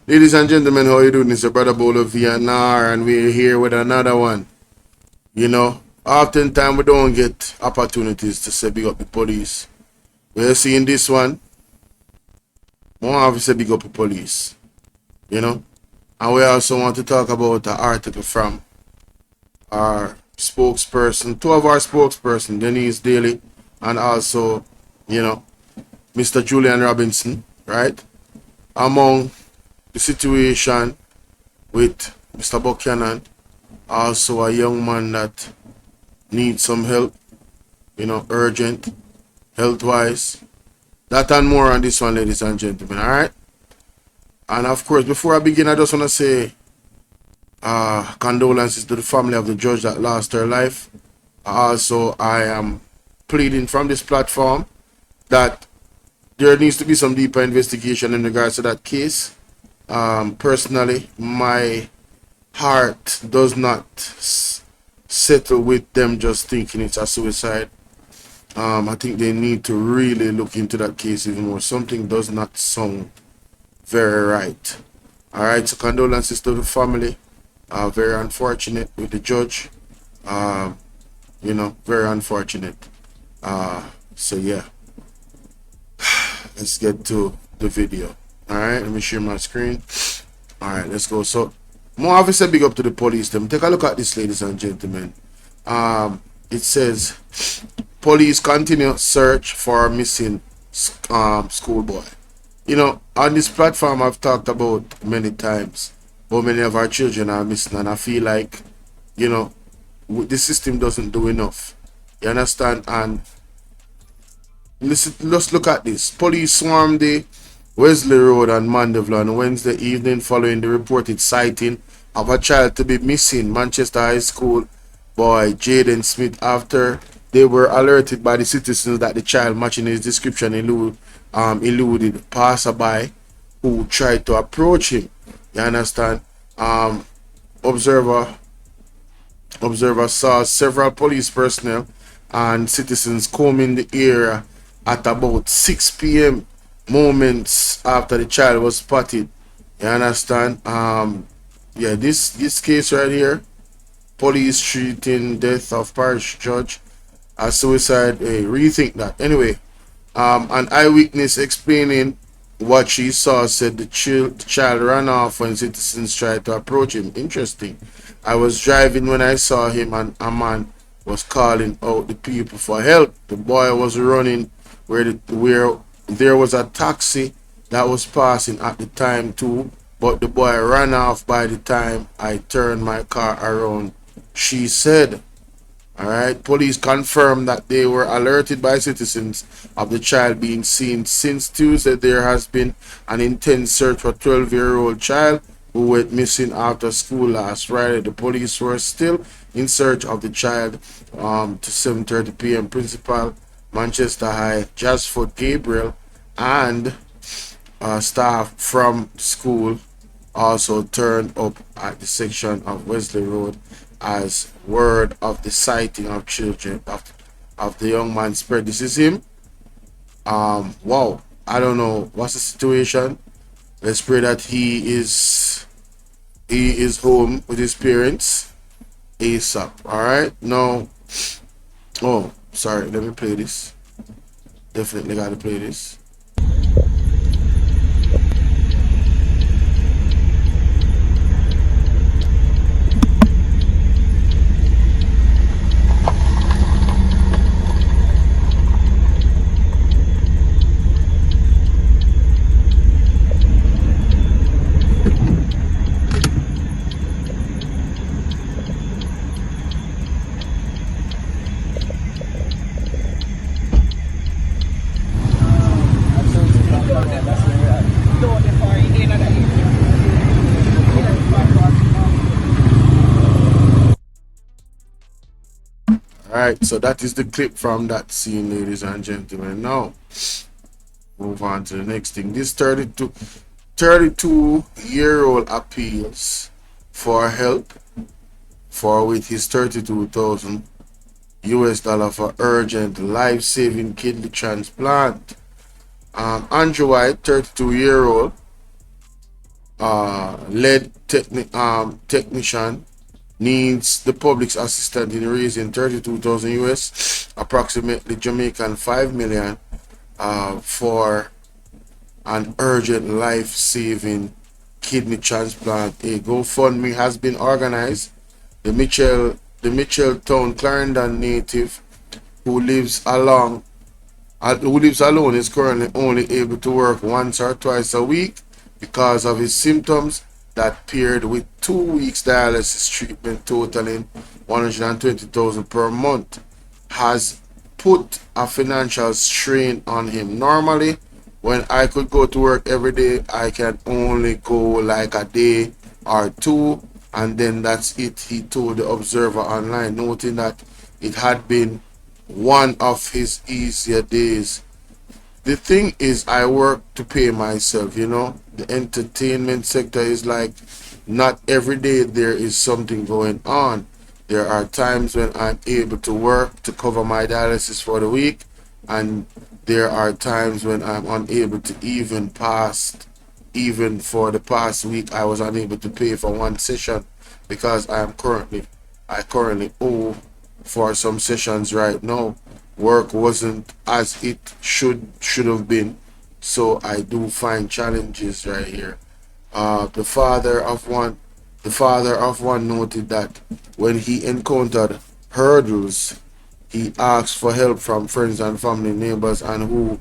Ladies and gentlemen, how you doing? It's your brother Bolo VNR, and we're here with another one. You know, oftentimes we don't get opportunities to say big up the police. We're seeing this one, more obviously big up the police. You know, and we also want to talk about an article from our spokesperson, two of our spokesperson, Denise Daly, and also, you know, Mr. Julian Robinson, right? Among the situation with Mr. Buchanan, also a young man that needs some help, you know, urgent, health-wise. That and more on this one, ladies and gentlemen, all right? And of course, before I begin, I just want to say condolences to the family of the judge that lost her life. Also, I am pleading from this platform that there needs to be some deeper investigation in regards to that case. Personally, my heart does not settle with them just thinking it's a suicide. I think they need to really look into that case even more. Something does not sound very right. All right, so condolences to the family. Very unfortunate with the judge. You know, very unfortunate. So yeah, let's get to the video. All right, let me share my screen. All right, let's go. So, more obviously big up to the police. Them take a look at this, ladies and gentlemen. It says police continue search for missing schoolboy. You know, on this platform, I've talked about many times how many of our children are missing, and I feel like, you know, the system doesn't do enough. You understand? And listen, let's look at this. Police swarmed the Wesley Road and Mandeville on Wednesday evening following the reported sighting of a child to be missing Manchester High School boy Jaden Smith after they were alerted by the citizens that the child matching his description eluded passerby who tried to approach him. You understand? Observer saw several police personnel and citizens combing the area at about 6 p.m. moments after the child was spotted. You understand? Yeah, this case right here, police treating death of parish judge as suicide. Hey, rethink that. Anyway, an eyewitness explaining what she saw said the child ran off when citizens tried to approach him. Interesting. I was driving when I saw him and a man was calling out the people for help. The boy was running where there was a taxi that was passing at the time too, but the boy ran off by the time I turned my car around, she said. All right, police confirmed that they were alerted by citizens of the child being seen. Since Tuesday, there has been an intense search for a 12-year-old child who went missing after school last Friday. The police were still in search of the child to 7:30 p.m. Principal Manchester High Jasford Gabriel and staff from school also turned up at the section of Wesley Road as word of the sighting of children of the young man spread. This is him. Wow, I don't know what's the situation. Let's pray that he is home with his parents ASAP. All right, now, oh sorry, let me play this. Definitely gotta play this. Alright, so that is the clip from that scene, ladies and gentlemen. Now, move on to the next thing. This 32-year-old appeals for help for with his 32,000 US dollar for urgent life-saving kidney transplant. Andrew White, 32-year-old, lead technician needs the public's assistance in raising 32,000 US, approximately Jamaican 5 million, for an urgent life-saving kidney transplant. A GoFundMe has been organized. The Mitchelltown Clarendon native who lives alone is currently only able to work once or twice a week because of his symptoms, that paired with 2 weeks dialysis treatment totaling 120,000 per month has put a financial strain on him. Normally, when I could go to work every day, I can only go like a day or two, and then that's it, he told the Observer Online, noting that it had been one of his easier days. The thing is, I work to pay myself, you know. The entertainment sector is like, not every day there is something going on. There are times when I'm able to work to cover my dialysis for the week, and there are times when I'm unable to even for the past week I was unable to pay for one session because I currently owe for some sessions right now. Work wasn't as it should have been, so I do find challenges right here. The father of one noted that when he encountered hurdles, he asked for help from friends and family, neighbors, and who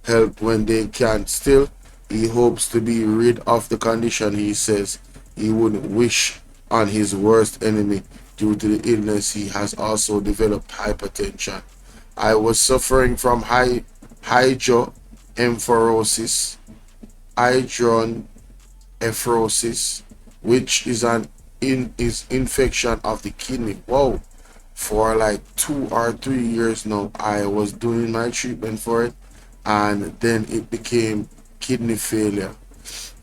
help when they can. Still, he hopes to be rid of the condition. He says he wouldn't wish on his worst enemy. Due to the illness, he has also developed hypertension. I was suffering from hydronephrosis, hydronephrosis, which is an infection of the kidney. Whoa. For like 2 or 3 years now, I was doing my treatment for it, and then it became kidney failure.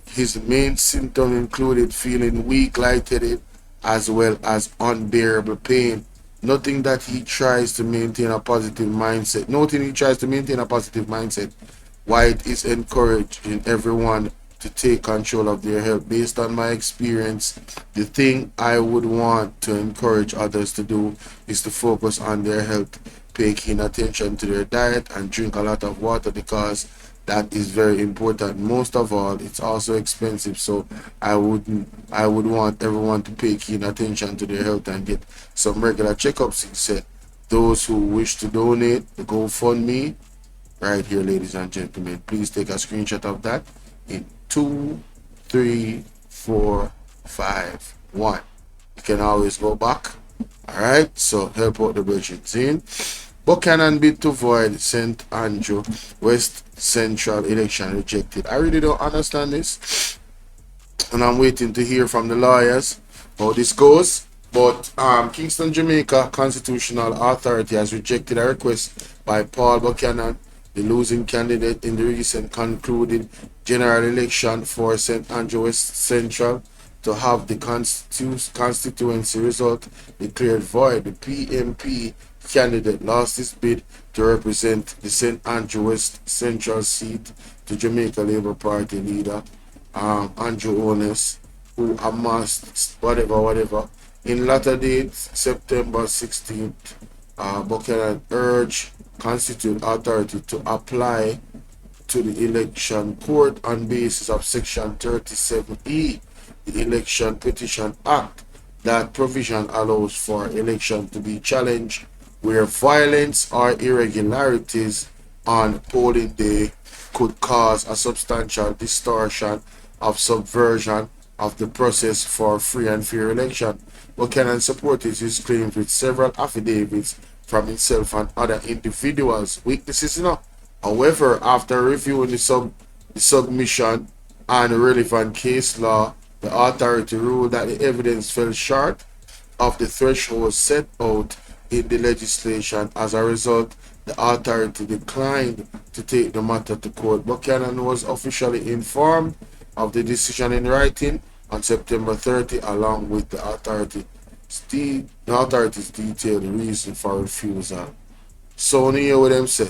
His main symptom included feeling weak, lightheaded, as well as unbearable pain. Nothing that he tries to maintain a positive mindset. Nothing he tries to maintain a positive mindset. White is encouraging everyone to take control of their health. Based on my experience, the thing I would want to encourage others to do is to focus on their health, pay keen attention to their diet, and drink a lot of water, because that is very important. Most of all, it's also expensive, so I would want everyone to pay keen attention to their health and get some regular checkups. He said. Those who wish to donate, the GoFundMe right here, ladies and gentlemen, please take a screenshot of that in 2, 3, 4, 5, 1. You can always go back. All right, so help out the Virgins in. Buchanan bid to void St. Andrew West Central election rejected. I really don't understand this, and I'm waiting to hear from the lawyers how this goes. But Kingston, Jamaica Constitutional Authority has rejected a request by Paul Buchanan, the losing candidate in the recent concluded general election for St. Andrew West Central, to have the constituency result declared void. The PMP candidate lost his bid to represent the St. Andrew West Central seat to Jamaica Labour Party leader Andrew Ones, who amassed whatever. In latter date, September 16th, Buchanan urged Constituent Authority to apply to the Election Court on basis of Section 37E, the Election Petition Act. That provision allows for election to be challenged where violence or irregularities on polling day could cause a substantial distortion of subversion of the process for free and fair election. Buchanan supported his claims with several affidavits from himself and other individuals. Witnesses, However, after reviewing the submission and relevant case law, the authority ruled that the evidence fell short of the threshold set out in the legislation. As a result, the authority declined to take the matter to court. Buchanan was officially informed of the decision in writing on September 30, along with the authorities detailed reason for refusal. So, you hear what them say?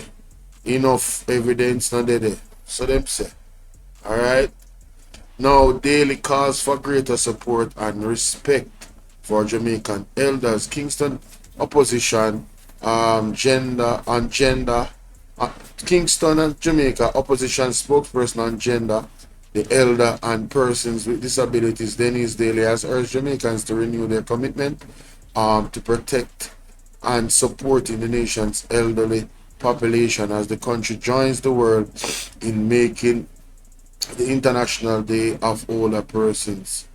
Enough evidence not there. So them say. Alright? Now, daily calls for greater support and respect for Jamaican elders. Kingston opposition, gender, Kingston and Jamaica opposition spokesperson on gender, the elder and persons with disabilities, Dennis Daly, has urged Jamaicans to renew their commitment to protect and supporting the nation's elderly population as the country joins the world in making the International Day of Older Persons.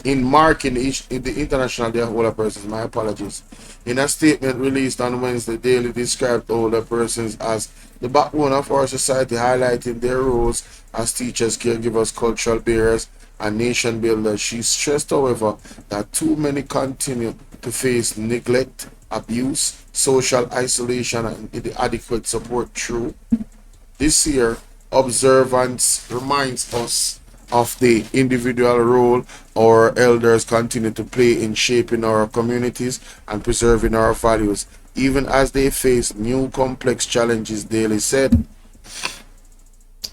In marking the International Day of Older Persons, my apologies. In a statement released on Wednesday, Daly described older persons as the backbone of our society, highlighting their roles as teachers, caregivers, cultural bearers, and nation builders. She stressed, however, that too many continue to face neglect, abuse, social isolation, and inadequate support through. This year, observance reminds us of the individual role our elders continue to play in shaping our communities and preserving our values, even as they face new complex challenges, Daly said.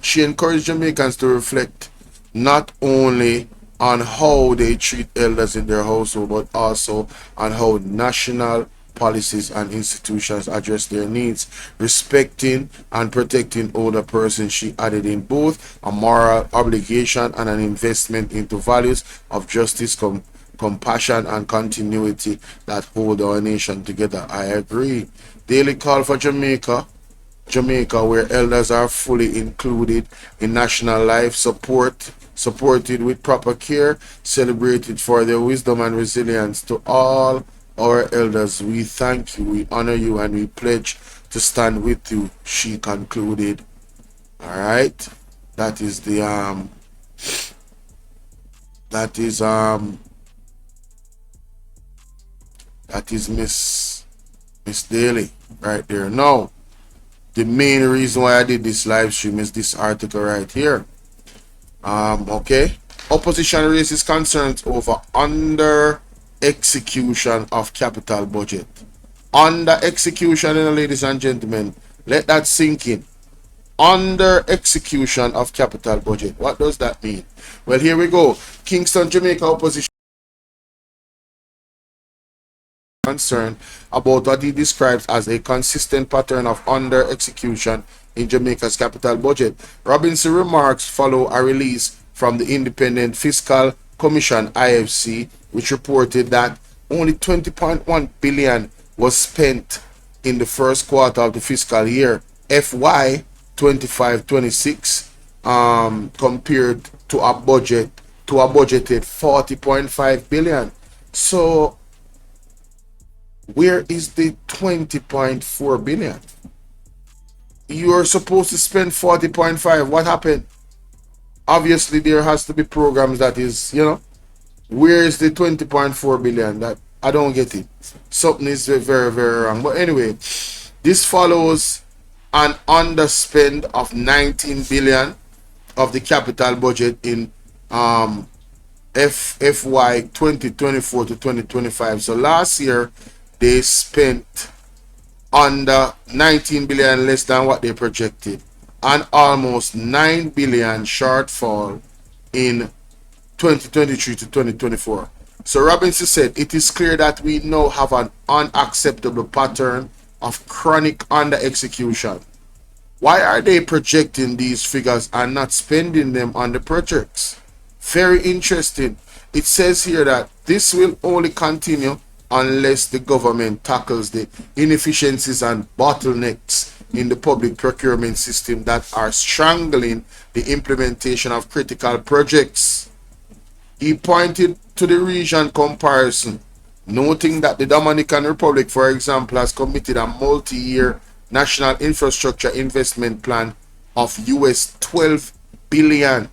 She encouraged Jamaicans to reflect not only on how they treat elders in their household, but also on how national policies and institutions address their needs. Respecting and protecting older persons, she added, in both a moral obligation and an investment into values of justice, compassion, and continuity that hold our nation together. I agree. Daily call for Jamaica, where elders are fully included in national life, supported with proper care, celebrated for their wisdom and resilience. To all our elders, we thank you, we honor you, and we pledge to stand with you, she concluded. All right, that is the that is Miss Daly right there. Now, the main reason why I did this live stream is this article right here. Okay, opposition raises concerns over under execution of capital budget. Under execution, ladies and gentlemen, let that sink in. Under execution of capital budget. What does that mean? Well, here we go. Kingston, Jamaica opposition concern about what he describes as a consistent pattern of under execution in Jamaica's capital budget. Robinson remarks follow a release from the Independent Fiscal Commission IFC, which reported that only 20.1 billion was spent in the first quarter of the fiscal year FY 25-26 compared to a budgeted 40.5 billion. So where is the 20.4 billion? You're supposed to spend 40.5. What happened? Obviously there has to be programs that is, where is the 20.4 billion? That I don't get it. Something is very, very wrong. But anyway, this follows an underspend of 19 billion of the capital budget in FY 2024 to 2025. So last year they spent under 19 billion less than what they projected, and almost 9 billion shortfall in 2023 to 2024. So Robinson said it is clear that we now have an unacceptable pattern of chronic under execution. Why are they projecting these figures and not spending them on the projects? Very interesting. It says here that this will only continue unless the government tackles the inefficiencies and bottlenecks in the public procurement system that are strangling the implementation of critical projects. He pointed to the region comparison, noting that the Dominican Republic, for example, has committed a multi-year national infrastructure investment plan of US 12 billion,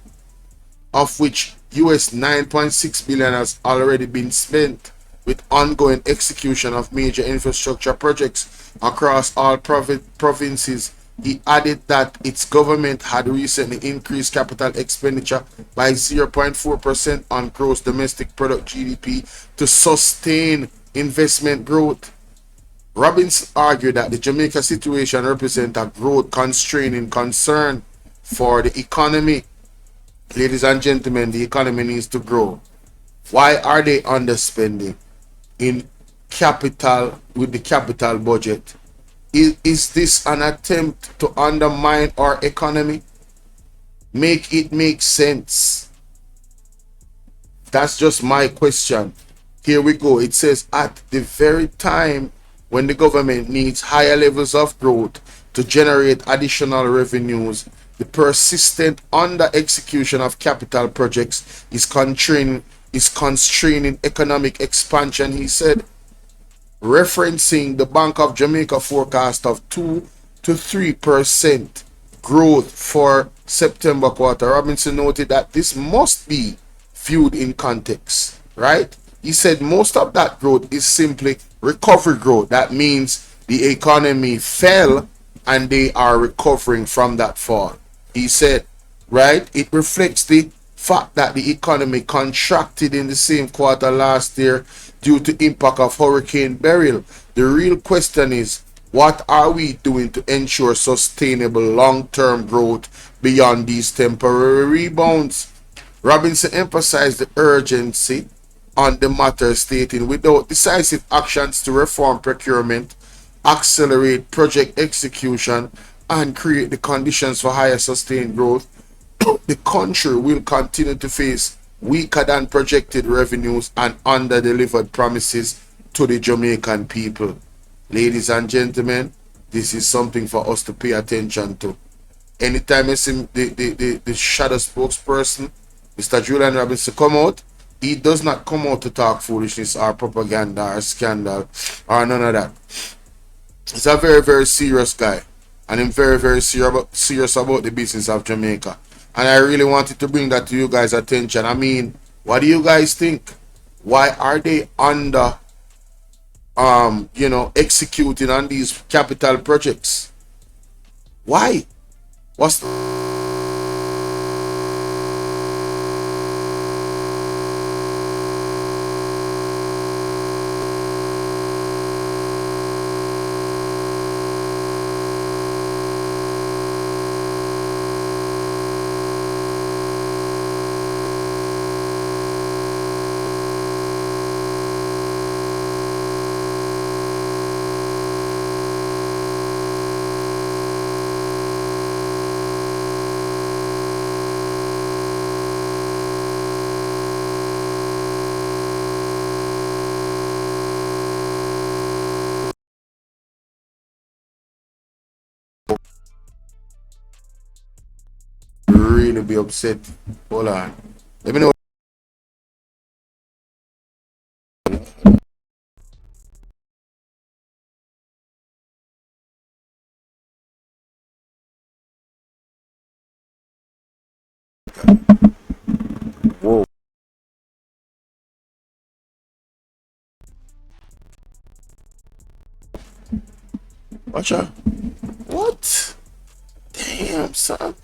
of which US 9.6 billion has already been spent, with ongoing execution of major infrastructure projects across all provinces. He added that its government had recently increased capital expenditure by 0.4% on gross domestic product GDP to sustain investment growth. Robinson argued that the Jamaica situation represents a growth constraining concern for the economy. Ladies and gentlemen, the economy needs to grow. Why are they underspending in capital with the capital budget? Is this an attempt to undermine our economy? Make it make sense. That's just my question. Here we go. It says at the very time when the government needs higher levels of growth to generate additional revenues, the persistent under execution of capital projects is constraining economic expansion, he said, referencing the Bank of Jamaica forecast of 2 to 3% growth for September quarter. Robinson noted that this must be viewed in context, right? He said most of that growth is simply recovery growth. That means the economy fell and they are recovering from that fall. He said, right? It reflects the fact that the economy contracted in the same quarter last year due to impact of Hurricane Beryl. The real question is, what are we doing to ensure sustainable long-term growth beyond these temporary rebounds? Robinson emphasized the urgency on the matter, stating, without decisive actions to reform procurement, accelerate project execution, and create the conditions for higher sustained growth, the country will continue to face weaker than projected revenues and under-delivered promises to the Jamaican people. Ladies and gentlemen, this is something for us to pay attention to. Anytime you see the shadow spokesperson, Mr. Julian Robinson, come out, he does not come out to talk foolishness or propaganda or scandal or none of that. He's a very, very serious guy. And I'm very, very serious about the business of Jamaica. And I really wanted to bring that to you guys' attention. I mean, what do you guys think? Why are they under, executing on these capital projects? Why? What's really be upset? Hold on. Let me know. Whoa. Watch out. What? Damn, son.